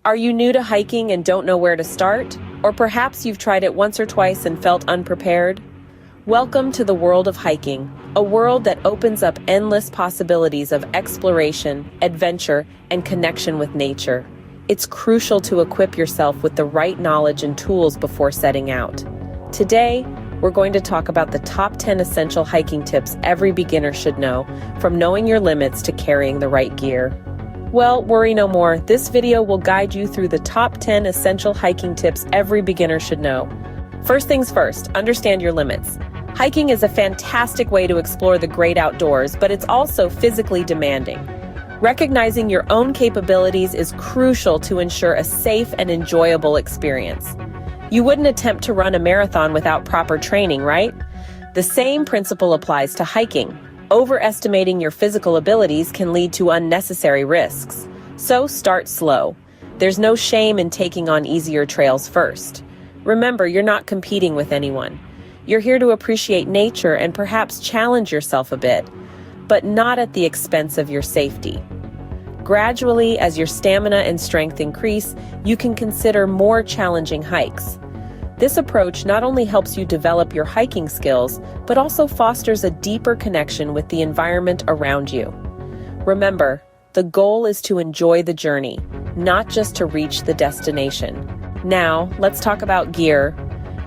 Are you new to hiking and don't know where to start? Or perhaps you've tried it once or twice and felt unprepared? Welcome to the world of hiking, a world that opens up endless possibilities of exploration, adventure, and connection with nature. It's crucial to equip yourself with the right knowledge and tools before setting out. Today, we're going to talk about the top 10 essential hiking tips every beginner should know, from knowing your limits to carrying the right gear. Well, worry no more. This video will guide you through the top 10 essential hiking tips every beginner should know. First things first, understand your limits. Hiking is a fantastic way to explore the great outdoors, but it's also physically demanding. Recognizing your own capabilities is crucial to ensure a safe and enjoyable experience. You wouldn't attempt to run a marathon without proper training, right? The same principle applies to hiking. Overestimating your physical abilities can lead to unnecessary risks. So start slow. There's no shame in taking on easier trails first. Remember, you're not competing with anyone. You're here to appreciate nature and perhaps challenge yourself a bit, but not at the expense of your safety. Gradually, as your stamina and strength increase, you can consider more challenging hikes. This approach not only helps you develop your hiking skills, but also fosters a deeper connection with the environment around you. Remember, the goal is to enjoy the journey, not just to reach the destination. Now, let's talk about gear.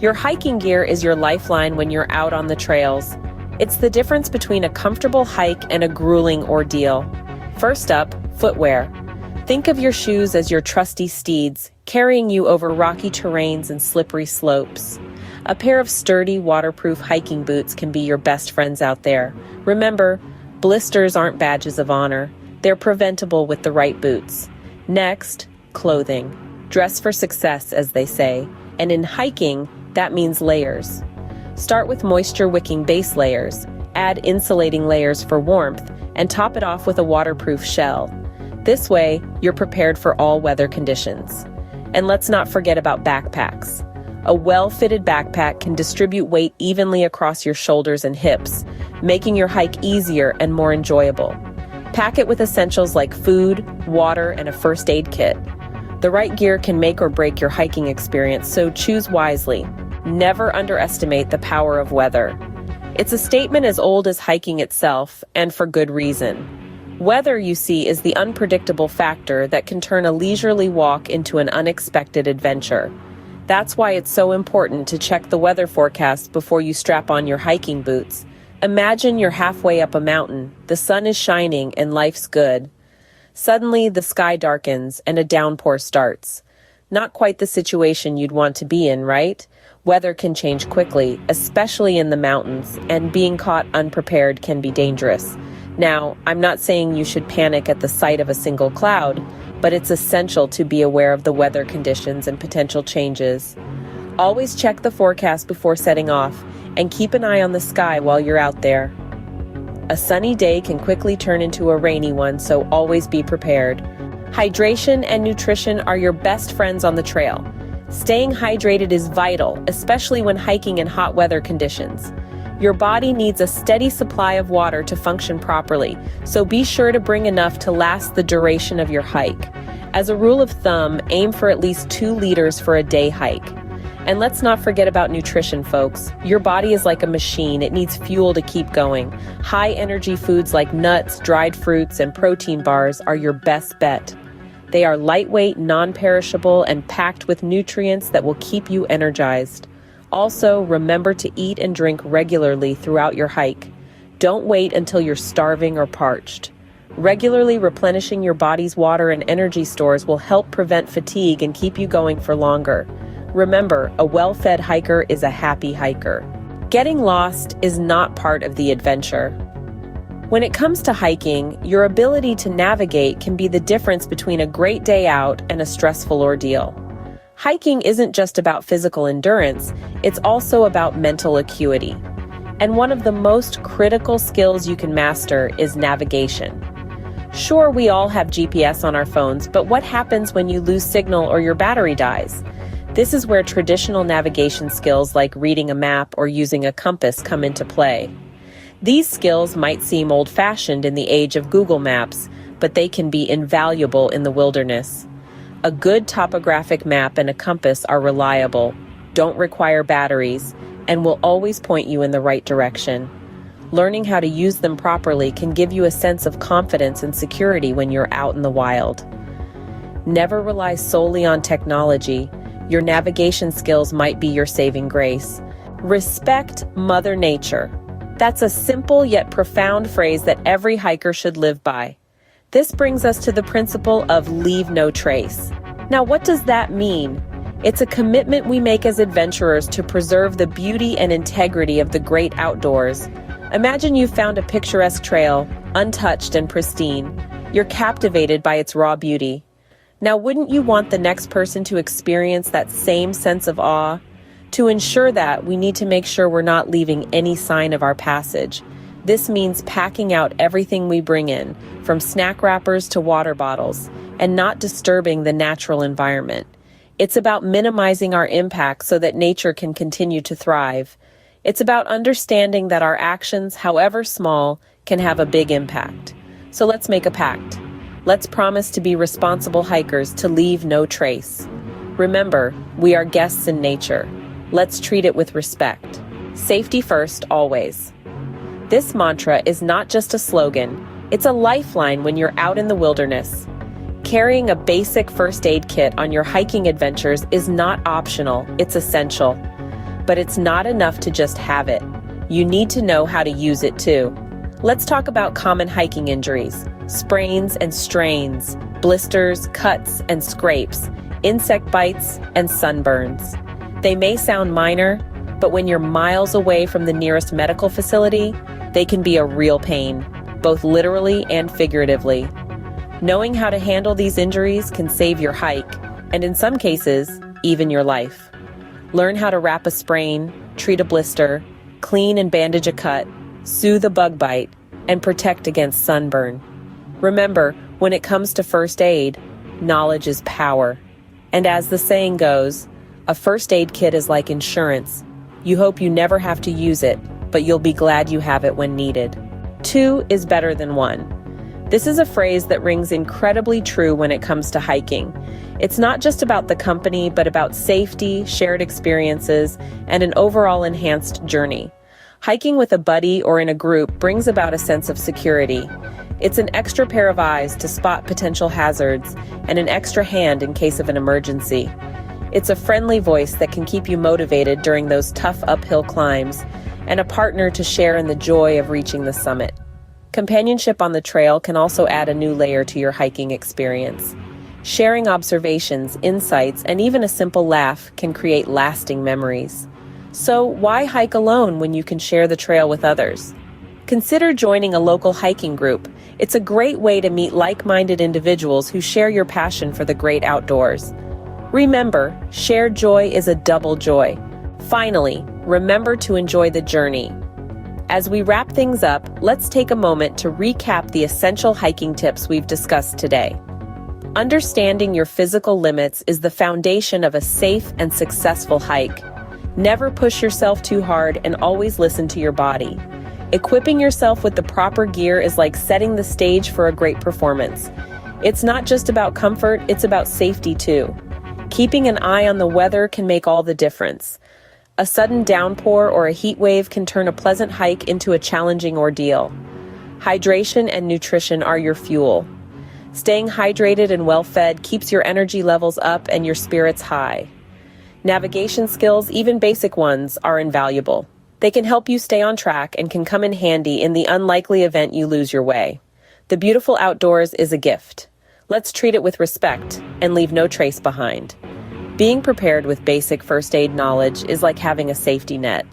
Your hiking gear is your lifeline when you're out on the trails. It's the difference between a comfortable hike and a grueling ordeal. First up, footwear. Think of your shoes as your trusty steeds, carrying you over rocky terrains and slippery slopes. A pair of sturdy, waterproof hiking boots can be your best friends out there. Remember, blisters aren't badges of honor. They're preventable with the right boots. Next, clothing. Dress for success, as they say. And in hiking, that means layers. Start with moisture-wicking base layers, add insulating layers for warmth, and top it off with a waterproof shell. This way, you're prepared for all weather conditions. And let's not forget about backpacks. A well-fitted backpack can distribute weight evenly across your shoulders and hips, making your hike easier and more enjoyable. Pack it with essentials like food, water, and a first aid kit. The right gear can make or break your hiking experience, so choose wisely. Never underestimate the power of weather. It's a statement as old as hiking itself, and for good reason. Weather, you see, is the unpredictable factor that can turn a leisurely walk into an unexpected adventure. That's why it's so important to check the weather forecast before you strap on your hiking boots. Imagine you're halfway up a mountain, the sun is shining, and life's good. Suddenly, the sky darkens and a downpour starts. Not quite the situation you'd want to be in, right? Weather can change quickly, especially in the mountains, and being caught unprepared can be dangerous. Now, I'm not saying you should panic at the sight of a single cloud, but it's essential to be aware of the weather conditions and potential changes. Always check the forecast before setting off, and keep an eye on the sky while you're out there. A sunny day can quickly turn into a rainy one, so always be prepared. Hydration and nutrition are your best friends on the trail. Staying hydrated is vital, especially when hiking in hot weather conditions. Your body needs a steady supply of water to function properly, so be sure to bring enough to last the duration of your hike. As a rule of thumb, aim for at least 2 liters for a day hike. And let's not forget about nutrition, folks. Your body is like a machine. It needs fuel to keep going. High-energy foods like nuts, dried fruits, and protein bars are your best bet. They are lightweight, non-perishable, and packed with nutrients that will keep you energized. Also, remember to eat and drink regularly throughout your hike. Don't wait until you're starving or parched. Regularly replenishing your body's water and energy stores will help prevent fatigue and keep you going for longer. Remember, a well-fed hiker is a happy hiker. Getting lost is not part of the adventure. When it comes to hiking, your ability to navigate can be the difference between a great day out and a stressful ordeal. Hiking isn't just about physical endurance, it's also about mental acuity. And one of the most critical skills you can master is navigation. Sure, we all have GPS on our phones, but what happens when you lose signal or your battery dies? This is where traditional navigation skills like reading a map or using a compass come into play. These skills might seem old-fashioned in the age of Google Maps, but they can be invaluable in the wilderness. A good topographic map and a compass are reliable, don't require batteries, and will always point you in the right direction. Learning how to use them properly can give you a sense of confidence and security when you're out in the wild. Never rely solely on technology. Your navigation skills might be your saving grace. Respect Mother Nature. That's a simple yet profound phrase that every hiker should live by. This brings us to the principle of leave no trace. Now, what does that mean? It's a commitment we make as adventurers to preserve the beauty and integrity of the great outdoors. Imagine you've found a picturesque trail, untouched and pristine. You're captivated by its raw beauty. Now, wouldn't you want the next person to experience that same sense of awe? To ensure that, we need to make sure we're not leaving any sign of our passage. This means packing out everything we bring in, from snack wrappers to water bottles, and not disturbing the natural environment. It's about minimizing our impact so that nature can continue to thrive. It's about understanding that our actions, however small, can have a big impact. So let's make a pact. Let's promise to be responsible hikers, to leave no trace. Remember, we are guests in nature. Let's treat it with respect. Safety first, always. This mantra is not just a slogan, it's a lifeline when you're out in the wilderness. Carrying a basic first aid kit on your hiking adventures is not optional, it's essential. But it's not enough to just have it. You need to know how to use it too. Let's talk about common hiking injuries: sprains and strains, blisters, cuts and scrapes, insect bites and sunburns. They may sound minor, but when you're miles away from the nearest medical facility, they can be a real pain, both literally and figuratively. Knowing how to handle these injuries can save your hike, and in some cases, even your life. Learn how to wrap a sprain, treat a blister, clean and bandage a cut, soothe a bug bite, and protect against sunburn. Remember, when it comes to first aid, knowledge is power. And as the saying goes, a first aid kit is like insurance. You hope you never have to use it, but you'll be glad you have it when needed. 2 is better than 1. This is a phrase that rings incredibly true when it comes to hiking. It's not just about the company, but about safety, shared experiences, and an overall enhanced journey. Hiking with a buddy or in a group brings about a sense of security. It's an extra pair of eyes to spot potential hazards and an extra hand in case of an emergency. It's a friendly voice that can keep you motivated during those tough uphill climbs, and a partner to share in the joy of reaching the summit. Companionship on the trail can also add a new layer to your hiking experience. Sharing observations, insights, and even a simple laugh can create lasting memories. So why hike alone when you can share the trail with others? Consider joining a local hiking group. It's a great way to meet like-minded individuals who share your passion for the great outdoors. Remember, shared joy is a double joy. Finally, remember to enjoy the journey. As we wrap things up, let's take a moment to recap the essential hiking tips we've discussed today. Understanding your physical limits is the foundation of a safe and successful hike. Never push yourself too hard and always listen to your body. Equipping yourself with the proper gear is like setting the stage for a great performance. It's not just about comfort, it's about safety too. Keeping an eye on the weather can make all the difference. A sudden downpour or a heat wave can turn a pleasant hike into a challenging ordeal. Hydration and nutrition are your fuel. Staying hydrated and well-fed keeps your energy levels up and your spirits high. Navigation skills, even basic ones, are invaluable. They can help you stay on track and can come in handy in the unlikely event you lose your way. The beautiful outdoors is a gift. Let's treat it with respect and leave no trace behind. Being prepared with basic first aid knowledge is like having a safety net.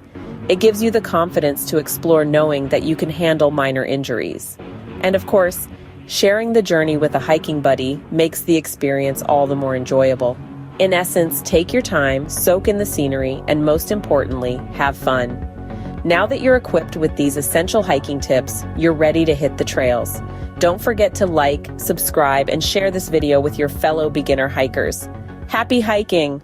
It gives you the confidence to explore knowing that you can handle minor injuries. And of course, sharing the journey with a hiking buddy makes the experience all the more enjoyable. In essence, take your time, soak in the scenery, and most importantly, have fun. Now that you're equipped with these essential hiking tips, you're ready to hit the trails. Don't forget to like, subscribe, and share this video with your fellow beginner hikers. Happy hiking!